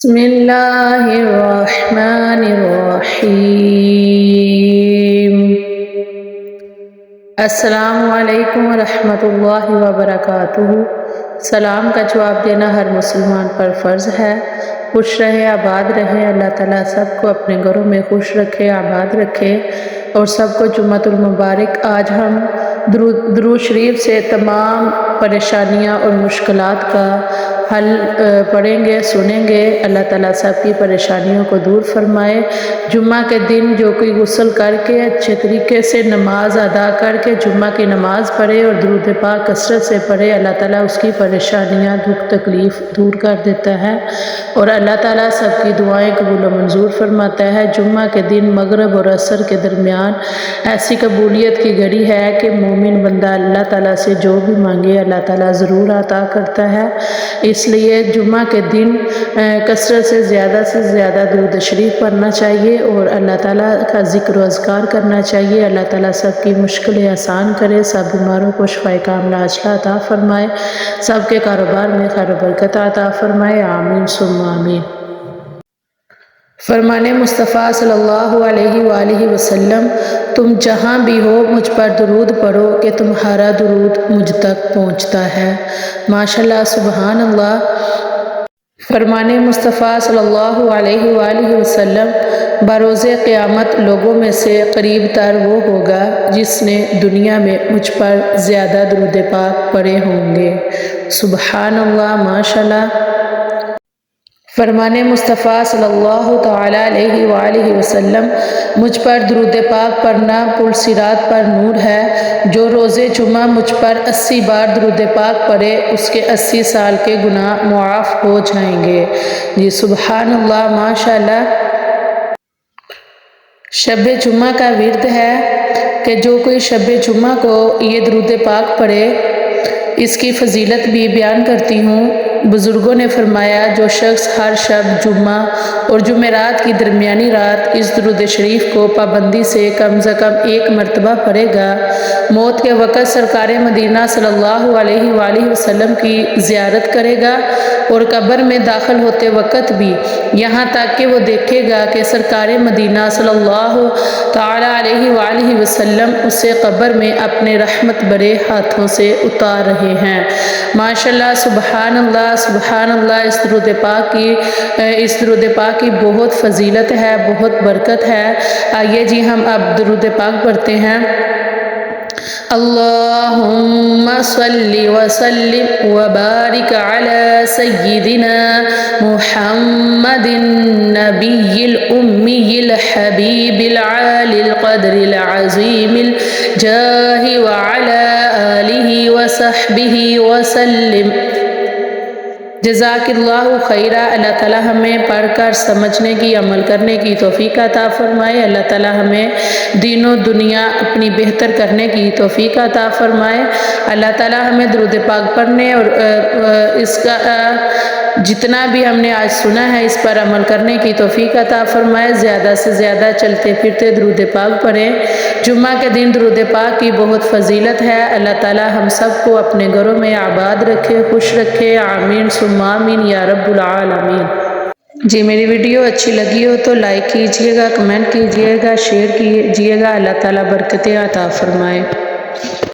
بسم اللہ الرحمن الرحیم۔ السلام علیکم ورحمۃ اللہ وبرکاتہ۔ سلام کا جواب دینا ہر مسلمان پر فرض ہے۔ خوش رہے، آباد رہے، اللہ تعالیٰ سب کو اپنے گھروں میں خوش رکھے، آباد رکھے اور سب کو جمعۃ المبارک۔ آج ہم درود شریف سے تمام پریشانیاں اور مشکلات کا حل پڑھیں گے، سنیں گے۔ اللہ تعالیٰ سب کی پریشانیوں کو دور فرمائے۔ جمعہ کے دن جو کوئی غسل کر کے اچھے طریقے سے نماز ادا کر کے جمعہ کی نماز پڑھے اور درود پاک کثرت سے پڑھے، اللہ تعالیٰ اس کی پریشانیاں، دکھ تکلیف دور کر دیتا ہے اور اللہ تعالیٰ سب کی دعائیں قبول و منظور فرماتا ہے۔ جمعہ کے دن مغرب اور عصر کے درمیان ایسی قبولیت کی گھڑی ہے کہ مومن بندہ اللہ تعالیٰ سے جو بھی مانگے اللہ تعالیٰ ضرور عطا کرتا ہے۔ اس لیے جمعہ کے دن کثرت سے زیادہ درود شریف پڑھنا چاہیے اور اللہ تعالیٰ کا ذکر و اذکار کرنا چاہیے۔ اللہ تعالیٰ سب کی مشکلیں آسان کرے، سب بیماروں کو شفائے کاملہ عاجلہ عطا فرمائے، سب کے کاروبار میں خیر و برکت عطا فرمائے، آمین ثم آمین۔ فرمان مصطفیٰ صلی اللہ علیہ وآلہ وسلم، تم جہاں بھی ہو مجھ پر درود پڑھو کہ تمہارا درود مجھ تک پہنچتا ہے۔ ماشاءاللہ، سبحان اللہ۔ فرمان مصطفیٰ صلی اللہ علیہ وآلہ وسلم، بروز قیامت لوگوں میں سے قریب تر وہ ہوگا جس نے دنیا میں مجھ پر زیادہ درود پاک پڑھے ہوں گے۔ سبحان اللہ، ماشاءاللہ۔ فرمان مصطفیٰ صلی اللہ تعالیٰ علیہ وآلہ وسلم، مجھ پر درود پاک پڑھنا پل صراط پر نور ہے۔ جو روز جمعہ مجھ پر 80 بار درود پاک پڑھے اس کے 80 سال کے گناہ معاف ہو جائیں گے۔ جی سبحان اللہ، ماشاءاللہ۔ شب جمعہ کا ورد ہے کہ جو کوئی شب جمعہ کو یہ درود پاک پڑھے، اس کی فضیلت بھی بیان کرتی ہوں۔ بزرگوں نے فرمایا، جو شخص ہر شب جمعہ اور جمعرات کی درمیانی رات اس درود شریف کو پابندی سے کم از کم 1 مرتبہ پڑھے گا، موت کے وقت سرکار مدینہ صلی اللہ علیہ وآلہ وسلم کی زیارت کرے گا اور قبر میں داخل ہوتے وقت بھی، یہاں تک کہ وہ دیکھے گا کہ سرکار مدینہ صلی اللہ تعالیٰ علیہ وآلہ وسلم اسے قبر میں اپنے رحمت بھرے ہاتھوں سے اتار رہے ہیں۔ ماشاءاللہ، سبحان اللہ، سبحان اللہ۔ اس درود پاک کی بہت فضیلت ہے، بہت برکت ہے۔ آئیے جی ہم اب درود پاک پڑھتے ہیں۔ اللہم صلی وسلم وبارک علی سیدنا محمد النبی الامی الحبیب العالی القدر العظیم الجاہ وعلی آلہ وصحبہ وسلم۔ جزاک اللہ خیرہ۔ اللہ تعالیٰ ہمیں پڑھ کر سمجھنے کی، عمل کرنے کی توفیق عطا فرمائے۔ اللہ تعالیٰ ہمیں دین و دنیا اپنی بہتر کرنے کی توفیق عطا فرمائے۔ اللہ تعالیٰ ہمیں درود پاک پڑھنے اور اس کا جتنا بھی ہم نے آج سنا ہے اس پر عمل کرنے کی توفیق عطا فرمائے۔ زیادہ سے زیادہ چلتے پھرتے درود پاک پڑھیں۔ جمعہ کے دن درود پاک کی بہت فضیلت ہے۔ اللہ تعالیٰ ہم سب کو اپنے گھروں میں آباد رکھے، خوش رکھے، آمین ثم آمین یا رب العالمین۔ جی میری ویڈیو اچھی لگی ہو تو لائک کیجئے گا، کمنٹ کیجئے گا، شیئر کیجئے گا۔ اللہ تعالیٰ برکتیں عطا فرمائے۔